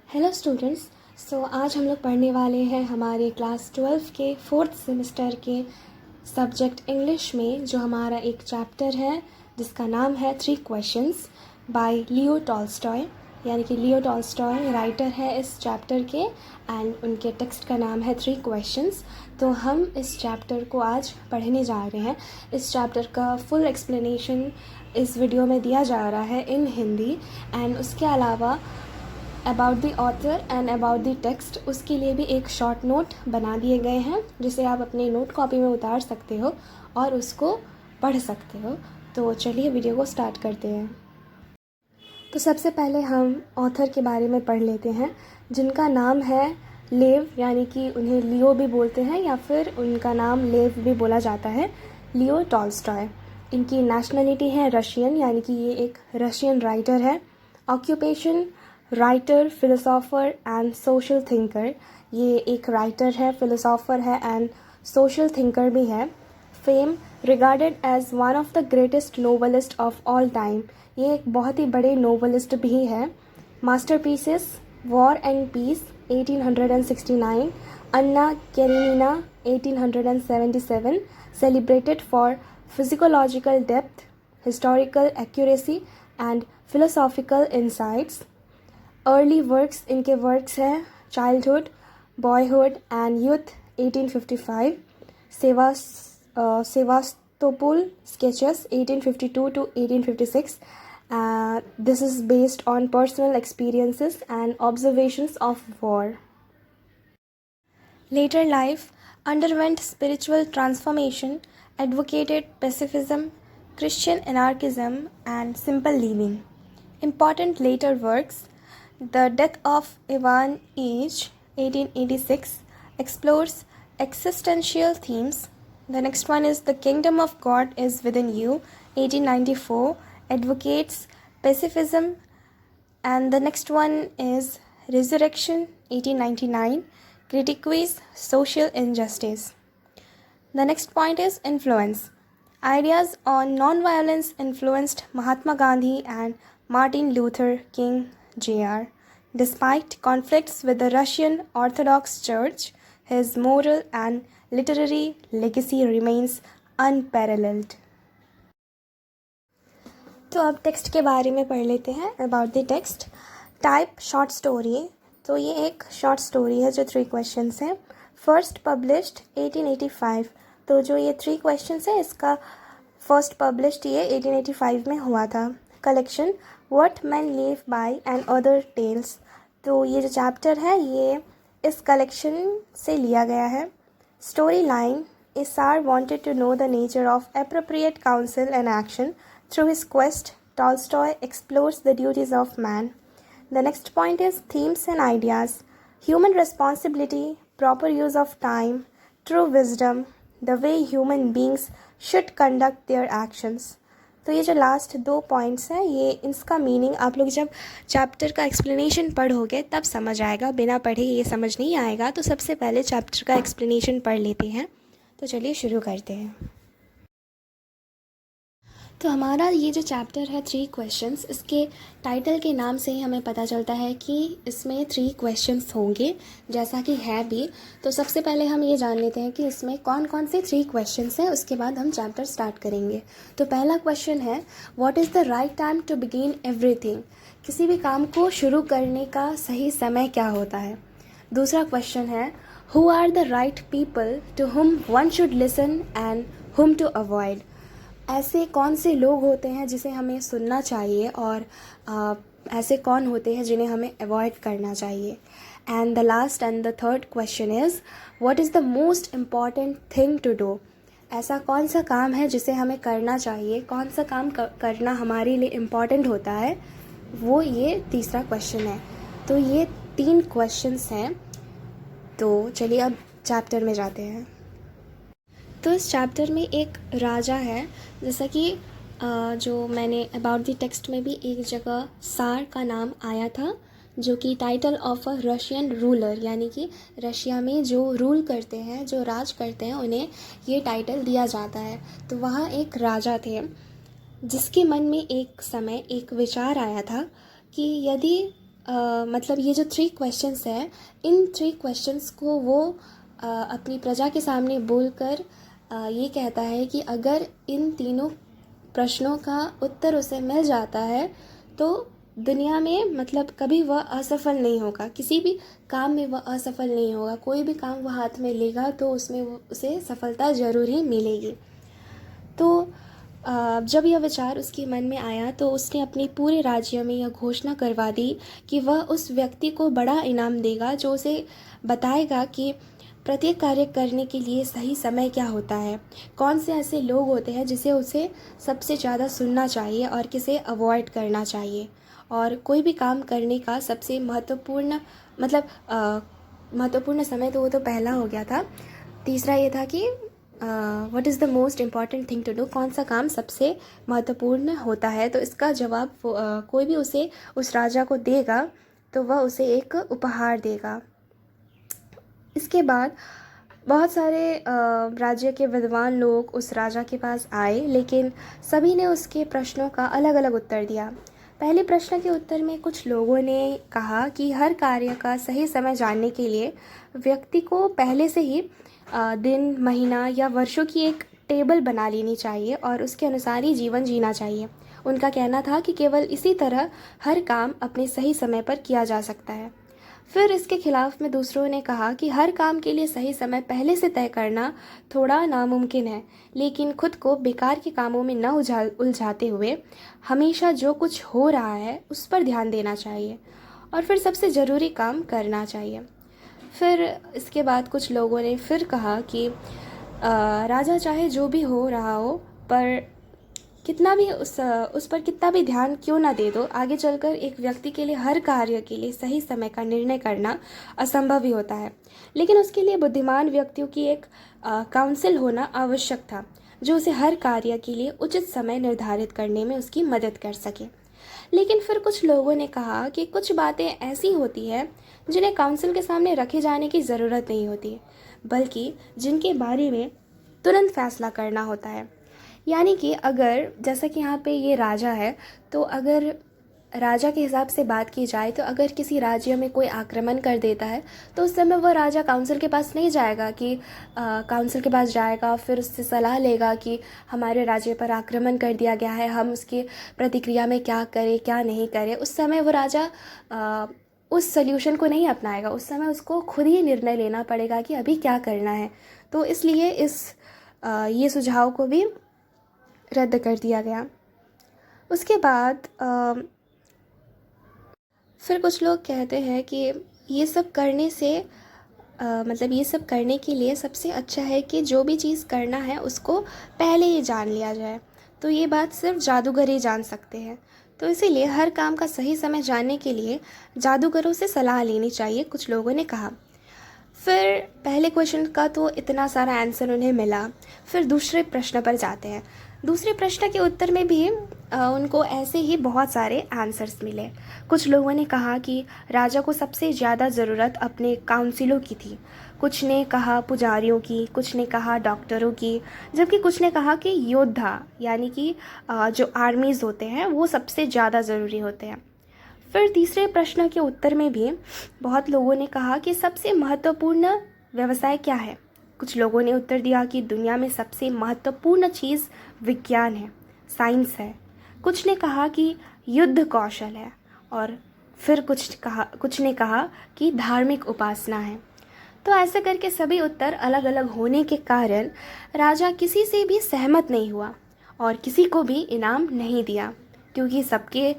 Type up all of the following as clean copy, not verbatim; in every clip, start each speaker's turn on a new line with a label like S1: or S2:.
S1: Hello students. आज हम लोग पढ़ने वाले हैं हमारे क्लास 12 के 4th सेमेस्टर के सब्जेक्ट इंग्लिश में, जो हमारा एक चैप्टर है जिसका नाम है 3 क्वेश्चंस बाय लियो टॉल्स्टॉय। यानी कि लियो टॉल्स्टॉय राइटर है इस चैप्टर के, एंड उनके टेक्स्ट का नाम है 3 क्वेश्चंस। तो हम इस चैप्टर को आज पढ़ने जा रहे हैं। इस चैप्टर का फुल एक्सप्लेनेशन इस वीडियो में दिया जा रहा है इन हिंदी, एंड उसके अलावा about the author and about the text उसके लिए भी एक शॉर्ट नोट बना दिए गए हैं, जिसे आप अपने नोट कॉपी में उतार सकते हो और उसको पढ़ सकते हो। तो चलिए वीडियो को स्टार्ट करते हैं। तो सबसे पहले हम ऑथर के बारे में पढ़ लेते हैं, जिनका नाम है लेव, यानी कि उन्हें लियो भी बोलते हैं या फिर उनका नाम लेव भी बोला जाता है, लियो टॉल्स्टॉय। इनकी नेशनलिटी है रशियन, यानी कि ये एक रशियन राइटर है। Occupation writer, philosopher and social thinker. ये एक राइटर है, फिलोसोफर है एंड सोशल थिंकर भी है। Fame regarded as one of the greatest novelist of all time. ये एक बहुत ही बड़े नोवेलिस्ट भी है। Masterpieces war and peace 1869, Anna Karenina 1877, celebrated for psychological depth, historical accuracy and philosophical insights. Early works, इनके वर्क्स हैं childhood, boyhood and youth 1855, Sevastopol sketches 1852 to 1856. This is based on personal experiences and observations of war. Later life underwent spiritual transformation, advocated pacifism, Christian anarchism and simple living. Important later works: The Death of Ivan Illich 1886 explores existential themes. The next one is The Kingdom of God is Within You 1894 advocates pacifism. And the next one is Resurrection 1899 critiques social injustice. The next point is influence. Ideas on non-violence influenced Mahatma Gandhi and Martin Luther King Jr. Despite conflicts with the Russian Orthodox Church, his moral and literary legacy remains unparalleled. तो अब text के बारे में पढ़ लेते हैं। About the text, type short story. तो ये एक शॉर्ट स्टोरी है जो 3 क्वेश्चंस हैं। First published 1885। तो जो ये 3 क्वेश्चंस है, इसका फर्स्ट पब्लिश्ड ये 1885 में हुआ था। Collection what man live by and other tales. तो ये जो चैप्टर है ये इस कलेक्शन से लिया गया है। Story line: a tsar wanted to know the nature of appropriate counsel and action. Through his quest Tolstoy explores the duties of man. The next point is themes and ideas: human responsibility, proper use of time, true wisdom, the way human beings should conduct their actions. तो ये जो last 2 points हैं, ये इसका meaning आप लोग जब chapter का एक्सप्लेनेशन पढ़ोगे तब समझ आएगा, बिना पढ़े ये समझ नहीं आएगा। तो सबसे पहले चैप्टर का एक्सप्लेनेशन पढ़ लेते हैं। तो चलिए शुरू करते हैं। तो हमारा ये जो चैप्टर है 3 क्वेश्चंस, इसके टाइटल के नाम से ही हमें पता चलता है कि इसमें 3 क्वेश्चंस होंगे, जैसा कि है भी। तो सबसे पहले हम ये जान लेते हैं कि इसमें कौन कौन से 3 क्वेश्चंस हैं, उसके बाद हम चैप्टर स्टार्ट करेंगे। तो पहला क्वेश्चन है what is the right time to begin everything. किसी भी काम को शुरू करने का सही समय क्या होता है। दूसरा क्वेश्चन है who are the right people to whom one should listen and whom to avoid. ऐसे कौन से लोग होते हैं जिसे हमें सुनना चाहिए और ऐसे कौन होते हैं जिन्हें हमें अवॉइड करना चाहिए। And the last and the third question is what is the most important thing to do. ऐसा कौन सा काम है जिसे हमें करना चाहिए, कौन सा काम करना हमारे लिए इम्पॉर्टेंट होता है, वो ये तीसरा क्वेश्चन है। तो ये 3 क्वेश्चंस हैं। तो चलिए अब चैप्टर में जाते हैं। तो इस चैप्टर में एक राजा है, जैसा कि जो मैंने अबाउट द टेक्स्ट में भी एक जगह सार का नाम आया था। जो कि title of a Russian ruler, यानी कि रशिया में जो रूल करते हैं, जो राज करते हैं, उन्हें ये टाइटल दिया जाता है। तो वहाँ एक राजा थे जिसके मन में एक समय एक विचार आया था कि यदि मतलब ये जो 3 क्वेश्चंस हैं, इन 3 क्वेश्चंस को वो अपनी प्रजा के सामने बोलकर ये कहता है कि अगर इन तीनों प्रश्नों का उत्तर उसे मिल जाता है तो दुनिया में मतलब कभी वह असफल नहीं होगा, किसी भी काम में वह असफल नहीं होगा। कोई भी काम वह हाथ में लेगा तो उसमें उसे सफलता ज़रूर ही मिलेगी। तो जब यह विचार उसके मन में आया तो उसने अपने पूरे राज्य में यह घोषणा करवा दी कि वह उस व्यक्ति को बड़ा इनाम देगा जो उसे बताएगा कि प्रत्येक कार्य करने के लिए सही समय क्या होता है, कौन से ऐसे लोग होते हैं जिसे उसे सबसे ज़्यादा सुनना चाहिए और किसे अवॉइड करना चाहिए, और कोई भी काम करने का सबसे महत्वपूर्ण मतलब महत्वपूर्ण समय तो वो तो पहला हो गया था। तीसरा ये था कि what is the most important thing to do, कौन सा काम सबसे महत्वपूर्ण होता है। तो इसका जवाब कोई भी उसे उस राजा को देगा तो वह उसे एक उपहार देगा। इसके बाद बहुत सारे राज्य के विद्वान लोग उस राजा के पास आए, लेकिन सभी ने उसके प्रश्नों का अलग अलग उत्तर दिया। पहले प्रश्न के उत्तर में कुछ लोगों ने कहा कि हर कार्य का सही समय जानने के लिए व्यक्ति को पहले से ही दिन, महीना या वर्षों की एक टेबल बना लेनी चाहिए और उसके अनुसार ही जीवन जीना चाहिए। उनका कहना था कि केवल इसी तरह हर काम अपने सही समय पर किया जा सकता है। फिर इसके खिलाफ में दूसरों ने कहा कि हर काम के लिए सही समय पहले से तय करना थोड़ा नामुमकिन है, लेकिन खुद को बेकार के कामों में न उलझाते हुए हमेशा जो कुछ हो रहा है उस पर ध्यान देना चाहिए और फिर सबसे ज़रूरी काम करना चाहिए। फिर इसके बाद कुछ लोगों ने फिर कहा कि राजा चाहे जो भी हो रहा हो, पर कितना भी उस पर कितना भी ध्यान क्यों ना दे दो, आगे चलकर एक व्यक्ति के लिए हर कार्य के लिए सही समय का निर्णय करना असंभव ही होता है। लेकिन उसके लिए बुद्धिमान व्यक्तियों की एक काउंसिल होना आवश्यक था जो उसे हर कार्य के लिए उचित समय निर्धारित करने में उसकी मदद कर सके। लेकिन फिर कुछ लोगों ने कहा कि कुछ बातें ऐसी होती हैं जिन्हें काउंसिल के सामने रखे जाने की ज़रूरत नहीं होती, बल्कि जिनके बारे में तुरंत फैसला करना होता है। यानी कि अगर जैसा कि यहाँ पे ये राजा है, तो अगर राजा के हिसाब से बात की जाए तो अगर किसी राज्य में कोई आक्रमण कर देता है तो उस समय वह राजा काउंसिल के पास नहीं जाएगा कि काउंसिल के पास जाएगा फिर उससे सलाह लेगा कि हमारे राज्य पर आक्रमण कर दिया गया है, हम उसकी प्रतिक्रिया में क्या करें क्या नहीं करें। उस समय वो राजा उस सल्यूशन को नहीं अपनाएगा, उस समय उसको खुद ही निर्णय लेना पड़ेगा कि अभी क्या करना है। तो इसलिए ये सुझाव को भी रद्द कर दिया गया। उसके बाद फिर कुछ लोग कहते हैं कि ये सब करने से मतलब ये सब करने के लिए सबसे अच्छा है कि जो भी चीज़ करना है उसको पहले ही जान लिया जाए। तो ये बात सिर्फ जादूगर ही जान सकते हैं। तो इसीलिए हर काम का सही समय जानने के लिए जादूगरों से सलाह लेनी चाहिए, कुछ लोगों ने कहा। फिर पहले क्वेश्चन का तो इतना सारा आंसर उन्हें मिला, फिर दूसरे प्रश्न पर जाते हैं। दूसरे प्रश्न के उत्तर में भी उनको ऐसे ही बहुत सारे आंसर्स मिले। कुछ लोगों ने कहा कि राजा को सबसे ज़्यादा ज़रूरत अपने काउंसिलों की थी, कुछ ने कहा पुजारियों की, कुछ ने कहा डॉक्टरों की, जबकि कुछ ने कहा कि योद्धा यानी कि जो आर्मीज़ होते हैं वो सबसे ज़्यादा ज़रूरी होते हैं। फिर तीसरे प्रश्न के उत्तर में भी बहुत लोगों ने कहा कि सबसे महत्वपूर्ण व्यवसाय क्या है। कुछ लोगों ने उत्तर दिया कि दुनिया में सबसे महत्वपूर्ण चीज़ विज्ञान है, साइंस है। कुछ ने कहा कि युद्ध कौशल है, और फिर कुछ ने कहा कि धार्मिक उपासना है। तो ऐसे करके सभी उत्तर अलग अलग होने के कारण राजा किसी से भी सहमत नहीं हुआ और किसी को भी इनाम नहीं दिया, क्योंकि सबके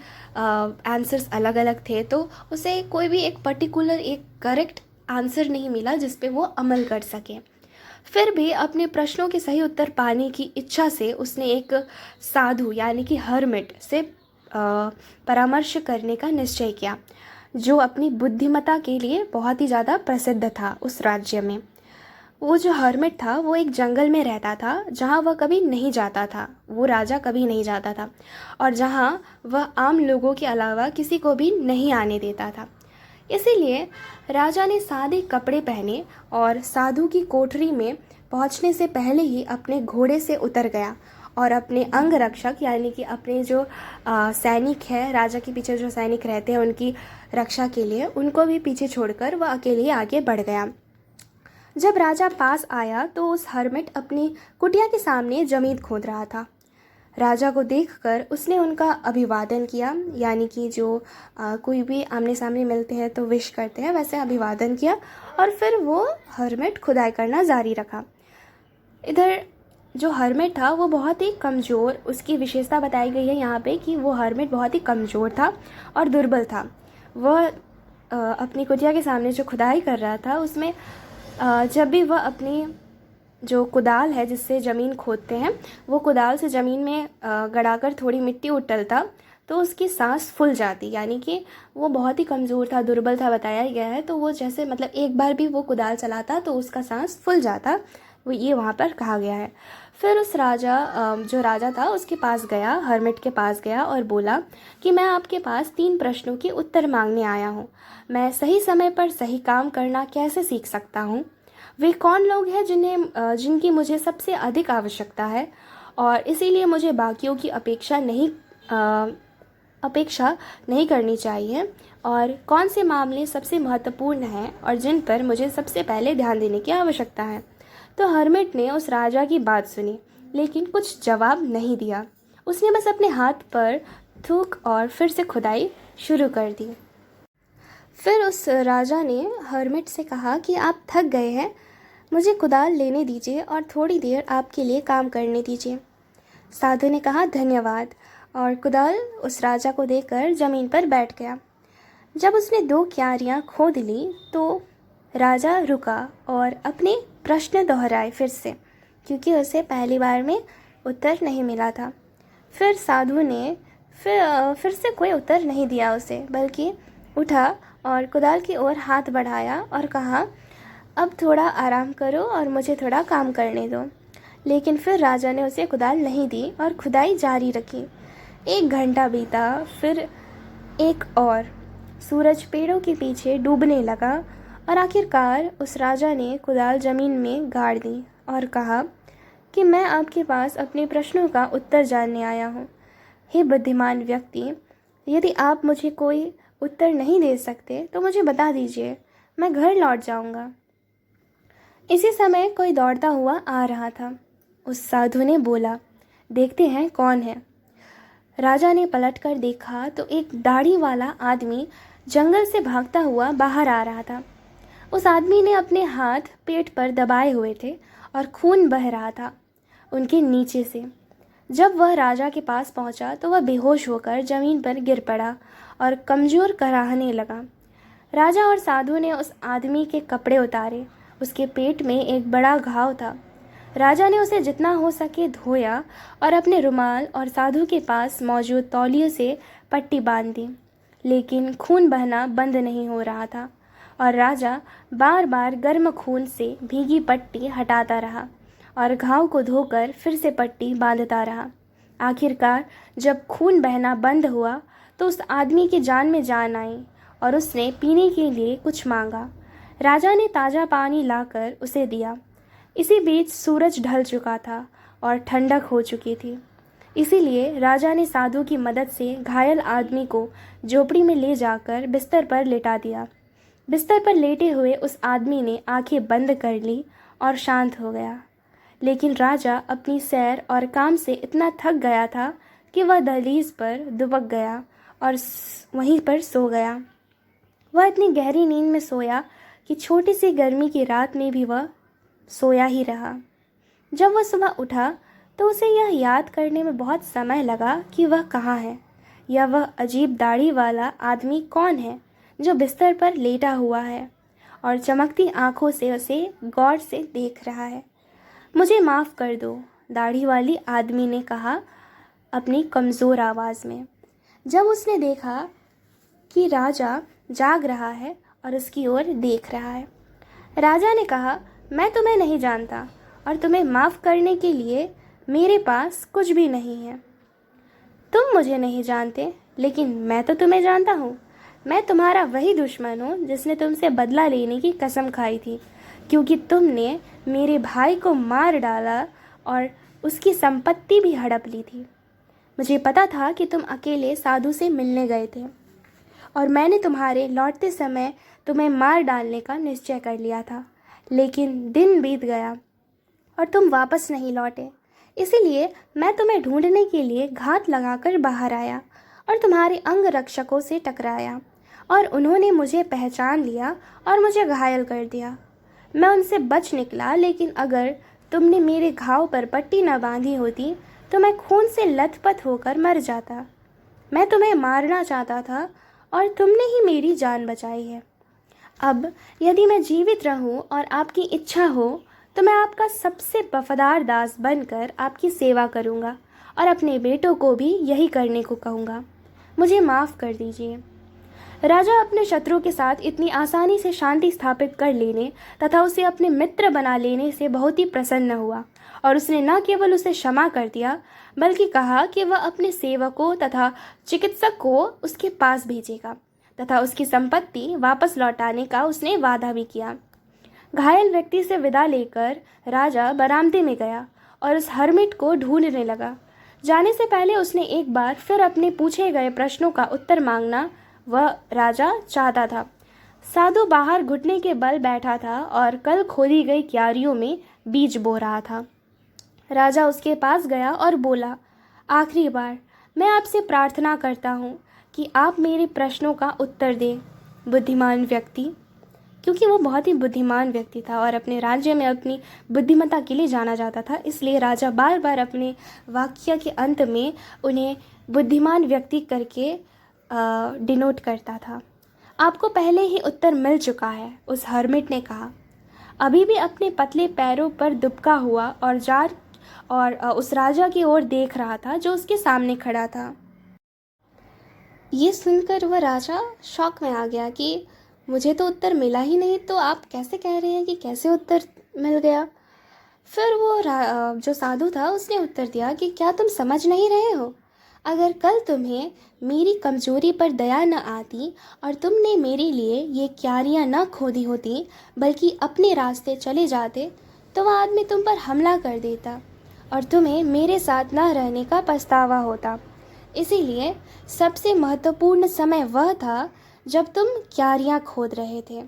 S1: आंसर्स अलग अलग थे। तो उसे कोई भी एक पर्टिकुलर एक करेक्ट आंसर नहीं मिला जिस पे वो अमल कर सके। फिर भी अपने प्रश्नों के सही उत्तर पाने की इच्छा से उसने एक साधु यानी कि हर्मिट से परामर्श करने का निश्चय किया, जो अपनी बुद्धिमत्ता के लिए बहुत ही ज़्यादा प्रसिद्ध था उस राज्य में। वो जो हर्मिट था वो एक जंगल में रहता था जहाँ वह कभी नहीं जाता था, वो राजा कभी नहीं जाता था, और जहाँ वह आम लोगों के अलावा किसी को भी नहीं आने देता था। इसीलिए राजा ने सादे कपड़े पहने और साधु की कोठरी में पहुंचने से पहले ही अपने घोड़े से उतर गया और अपने अंगरक्षक यानी कि अपने जो सैनिक है, राजा के पीछे जो सैनिक रहते हैं उनकी रक्षा के लिए, उनको भी पीछे छोड़कर वह अकेले आगे बढ़ गया। जब राजा पास आया तो उस हर्मिट अपनी कुटिया के सामने जमीन खोद रहा था। राजा को देखकर उसने उनका अभिवादन किया, यानी कि जो कोई भी आमने सामने मिलते हैं तो विश करते हैं, वैसे अभिवादन किया और फिर वो हर्मिट खुदाई करना जारी रखा। इधर जो हर्मिट था वो बहुत ही कमज़ोर, उसकी विशेषता बताई गई है यहाँ पे कि वो हर्मिट बहुत ही कमज़ोर था और दुर्बल था। वह अपनी कुटिया के सामने जो खुदाई कर रहा था उसमें जब भी वह अपनी जो कुदाल है जिससे ज़मीन खोदते हैं, वो कुदाल से ज़मीन में गड़ाकर थोड़ी मिट्टी उटलता तो उसकी सांस फूल जाती, यानी कि वो बहुत ही कमज़ोर था, दुर्बल था बताया गया है। तो वो जैसे मतलब एक बार भी वो कुदाल चलाता तो उसका सांस फूल जाता, वो ये वहाँ पर कहा गया है। फिर उस राजा जो राजा था उसके पास गया, हर्मिट के पास गया और बोला कि मैं आपके पास 3 प्रश्नों के उत्तर मांगने आया हूँ। मैं सही समय पर सही काम करना कैसे सीख सकता हूँ? वे कौन लोग हैं जिनकी मुझे सबसे अधिक आवश्यकता है और इसीलिए मुझे बाकियों की अपेक्षा नहीं करनी चाहिए? और कौन से मामले सबसे महत्वपूर्ण हैं और जिन पर मुझे सबसे पहले ध्यान देने की आवश्यकता है? तो हर्मिट ने उस राजा की बात सुनी लेकिन कुछ जवाब नहीं दिया। उसने बस अपने हाथ पर थूक और फिर से खुदाई शुरू कर दी। फिर उस राजा ने हर्मिट से कहा कि आप थक गए हैं, मुझे कुदाल लेने दीजिए और थोड़ी देर आपके लिए काम करने दीजिए। साधु ने कहा धन्यवाद और कुदाल उस राजा को देकर ज़मीन पर बैठ गया। जब उसने 2 क्यारियाँ खोद ली तो राजा रुका और अपने प्रश्न दोहराए फिर से, क्योंकि उसे पहली बार में उत्तर नहीं मिला था। फिर साधु ने फिर से कोई उत्तर नहीं दिया उसे, बल्कि उठा और कुदाल की ओर हाथ बढ़ाया और कहा अब थोड़ा आराम करो और मुझे थोड़ा काम करने दो। लेकिन फिर राजा ने उसे कुदाल नहीं दी और खुदाई जारी रखी। 1 घंटा बीता, फिर एक और। सूरज पेड़ों के पीछे डूबने लगा और आखिरकार उस राजा ने कुदाल ज़मीन में गाड़ दी और कहा कि मैं आपके पास अपने प्रश्नों का उत्तर जानने आया हूँ। हे बुद्धिमान व्यक्ति, यदि आप मुझे कोई उत्तर नहीं दे सकते तो मुझे बता दीजिए, मैं घर लौट जाऊँगा। इसी समय कोई दौड़ता हुआ आ रहा था। उस साधु ने बोला, देखते हैं कौन है। राजा ने पलटकर देखा तो एक दाढ़ी वाला आदमी जंगल से भागता हुआ बाहर आ रहा था। उस आदमी ने अपने हाथ पेट पर दबाए हुए थे और खून बह रहा था उनके नीचे से। जब वह राजा के पास पहुंचा तो वह बेहोश होकर ज़मीन पर गिर पड़ा और कमज़ोर कराहने लगा। राजा और साधु ने उस आदमी के कपड़े उतारे। उसके पेट में एक बड़ा घाव था। राजा ने उसे जितना हो सके धोया और अपने रुमाल और साधु के पास मौजूद तौलिए से पट्टी बांध दी, लेकिन खून बहना बंद नहीं हो रहा था और राजा बार बार गर्म खून से भीगी पट्टी हटाता रहा और घाव को धोकर फिर से पट्टी बांधता रहा। आखिरकार जब खून बहना बंद हुआ तो उस आदमी की जान में जान आई और उसने पीने के लिए कुछ मांगा। राजा ने ताज़ा पानी लाकर उसे दिया। इसी बीच सूरज ढल चुका था और ठंडक हो चुकी थी। इसीलिए राजा ने साधु की मदद से घायल आदमी को झोपड़ी में ले जाकर बिस्तर पर लेटा दिया। बिस्तर पर लेटे हुए उस आदमी ने आंखें बंद कर ली और शांत हो गया। लेकिन राजा अपनी सैर और काम से इतना थक गया था कि वह दहलीज पर दुबक गया और वहीं पर सो गया। वह इतनी गहरी नींद में सोया कि छोटी सी गर्मी की रात में भी वह सोया ही रहा। जब वह सुबह उठा तो उसे यह याद करने में बहुत समय लगा कि वह कहाँ है, या वह अजीब दाढ़ी वाला आदमी कौन है जो बिस्तर पर लेटा हुआ है और चमकती आंखों से उसे गौर से देख रहा है। मुझे माफ़ कर दो, दाढ़ी वाली आदमी ने कहा अपनी कमज़ोर आवाज़ में, जब उसने देखा कि राजा जाग रहा है और उसकी ओर देख रहा है। राजा ने कहा, मैं तुम्हें नहीं जानता और तुम्हें माफ़ करने के लिए मेरे पास कुछ भी नहीं है। तुम मुझे नहीं जानते, लेकिन मैं तो तुम्हें जानता हूँ। मैं तुम्हारा वही दुश्मन हूँ जिसने तुमसे बदला लेने की कसम खाई थी, क्योंकि तुमने मेरे भाई को मार डाला और उसकी संपत्ति भी हड़प ली थी। मुझे पता था कि तुम अकेले साधु से मिलने गए थे और मैंने तुम्हारे लौटते समय तुम्हें मार डालने का निश्चय कर लिया था, लेकिन दिन बीत गया और तुम वापस नहीं लौटे। इसीलिए मैं तुम्हें ढूंढने के लिए घात लगाकर बाहर आया और तुम्हारे अंग रक्षकों से टकराया और उन्होंने मुझे पहचान लिया और मुझे घायल कर दिया। मैं उनसे बच निकला, लेकिन अगर तुमने मेरे घाव पर पट्टी न बांधी होती तो मैं खून से लथपथ होकर मर जाता। मैं तुम्हें मारना चाहता था और तुमने ही मेरी जान बचाई है। अब यदि मैं जीवित रहूं और आपकी इच्छा हो तो मैं आपका सबसे वफादार दास बनकर आपकी सेवा करूंगा और अपने बेटों को भी यही करने को कहूँगा। मुझे माफ़ कर दीजिए। राजा अपने शत्रु के साथ इतनी आसानी से शांति स्थापित कर लेने तथा उसे अपने मित्र बना लेने से बहुत ही प्रसन्न हुआ और उसने न केवल उसे क्षमा कर दिया बल्कि कहा कि वह अपने सेवकों तथा चिकित्सक को उसके पास भेजेगा तथा उसकी संपत्ति वापस लौटाने का उसने वादा भी किया। घायल व्यक्ति से विदा लेकर राजा बरामदे में गया और उस हर्मिट को ढूंढने लगा। जाने से पहले उसने एक बार फिर अपने पूछे गए प्रश्नों का उत्तर मांगना वह राजा चाहता था। साधु बाहर घुटने के बल बैठा था और कल खोदी गई क्यारियों में बीज बो रहा था। राजा उसके पास गया और बोला, आखिरी बार मैं आपसे प्रार्थना करता हूँ कि आप मेरे प्रश्नों का उत्तर दें। बुद्धिमान व्यक्ति, क्योंकि वो बहुत ही बुद्धिमान व्यक्ति था और अपने राज्य में अपनी बुद्धिमत्ता के लिए जाना जाता था, इसलिए राजा बार बार अपने वाक्य के अंत में उन्हें बुद्धिमान व्यक्ति करके डिनोट करता था। आपको पहले ही उत्तर मिल चुका है, उस हर्मिट ने कहा। अभी भी अपने पतले पैरों पर दुबका हुआ और उस राजा की ओर देख रहा था जो उसके सामने खड़ा था। ये सुनकर वह राजा शॉक में आ गया कि मुझे तो उत्तर मिला ही नहीं, तो आप कैसे कह रहे हैं कि कैसे उत्तर मिल गया। फिर वो जो साधु था उसने उत्तर दिया कि क्या तुम समझ नहीं रहे हो? अगर कल तुम्हें मेरी कमजोरी पर दया न आती और तुमने मेरे लिए ये क्यारियाँ न खोदी होती बल्कि अपने रास्ते चले जाते तो वह आदमी तुम पर हमला कर देता और तुम्हें मेरे साथ न रहने का पछतावा होता। इसीलिए सबसे महत्वपूर्ण समय वह था जब तुम क्यारियाँ खोद रहे थे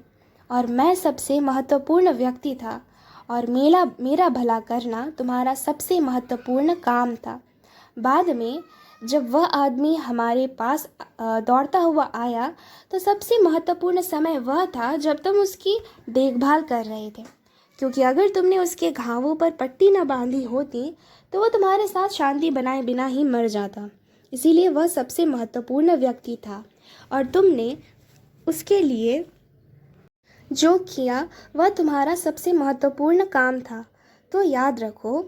S1: और मैं सबसे महत्वपूर्ण व्यक्ति था और मेरा भला करना तुम्हारा सबसे महत्वपूर्ण काम था। बाद में जब वह आदमी हमारे पास दौड़ता हुआ आया तो सबसे महत्वपूर्ण समय वह था जब तुम उसकी देखभाल कर रहे थे, क्योंकि अगर तुमने उसके घावों पर पट्टी न बांधी होती तो वह तुम्हारे साथ शांति बनाए बिना ही मर जाता। इसीलिए वह सबसे महत्वपूर्ण व्यक्ति था और तुमने उसके लिए जो किया वह तुम्हारा सबसे महत्वपूर्ण काम था। तो याद रखो,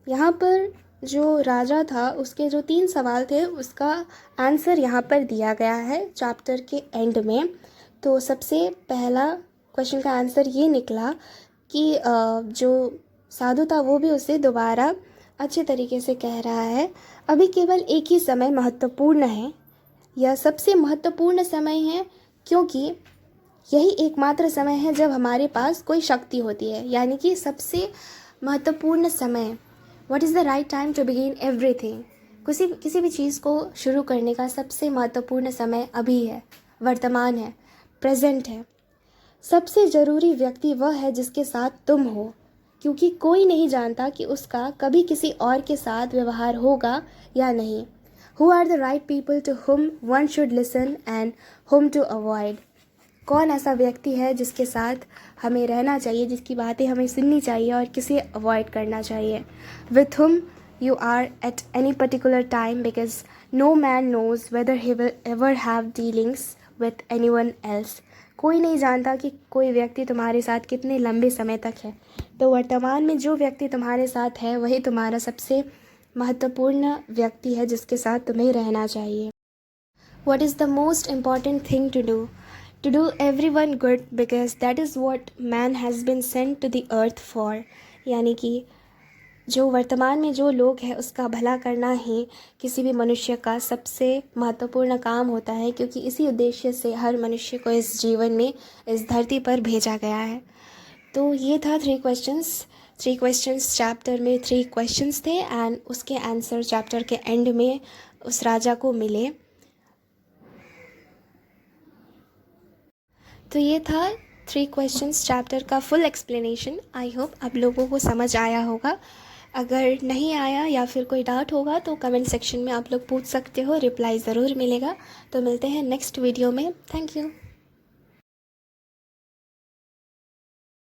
S1: यहाँ पर जो राजा था उसके जो 3 सवाल थे उसका आंसर यहाँ पर दिया गया है चैप्टर के एंड में। तो सबसे पहला क्वेश्चन का आंसर ये निकला कि जो साधु था वो भी उसे दोबारा अच्छे तरीके से कह रहा है, अभी केवल एक ही समय महत्वपूर्ण है, यह सबसे महत्वपूर्ण समय है क्योंकि यही एकमात्र समय है जब हमारे पास कोई शक्ति होती है, यानी कि सबसे महत्वपूर्ण समय। What is the right time to begin everything. किसी भी चीज़ को शुरू करने का सबसे महत्वपूर्ण समय अभी है, वर्तमान है, प्रेजेंट है। सबसे ज़रूरी व्यक्ति वह है जिसके साथ तुम हो, क्योंकि कोई नहीं जानता कि उसका कभी किसी और के साथ व्यवहार होगा या नहीं। Who are the right people to whom one should listen and whom to avoid? कौन ऐसा व्यक्ति है जिसके साथ हमें रहना चाहिए, जिसकी बातें हमें सुननी चाहिए और किसे अवॉइड करना चाहिए। With whom you are at any particular time, because no man knows whether he will ever have dealings with anyone else. कोई नहीं जानता कि कोई व्यक्ति तुम्हारे साथ कितने लंबे समय तक है। तो वर्तमान में जो व्यक्ति तुम्हारे साथ है वही तुम्हारा सबसे महत्वपूर्ण व्यक्ति है जिसके साथ तुम्हें रहना चाहिए। What is the most important thing to do? To do everyone good, because that is what man has been sent to the earth for. यानी कि जो वर्तमान में जो लोग हैं उसका भला करना ही किसी भी मनुष्य का सबसे महत्वपूर्ण काम होता है, क्योंकि इसी उद्देश्य से हर मनुष्य को इस जीवन में, इस धरती पर भेजा गया है। तो ये था 3 क्वेश्चंस चैप्टर में 3 क्वेश्चंस थे एंड उसके आंसर चैप्टर के एंड में उस राजा को मिले। तो ये था 3 क्वेश्चंस चैप्टर का फुल एक्सप्लेनेशन। आई होप आप लोगों को समझ आया होगा। अगर नहीं आया या फिर कोई डाउट होगा तो कमेंट सेक्शन में आप लोग पूछ सकते हो, रिप्लाई ज़रूर मिलेगा। तो मिलते हैं नेक्स्ट वीडियो में। Thank you.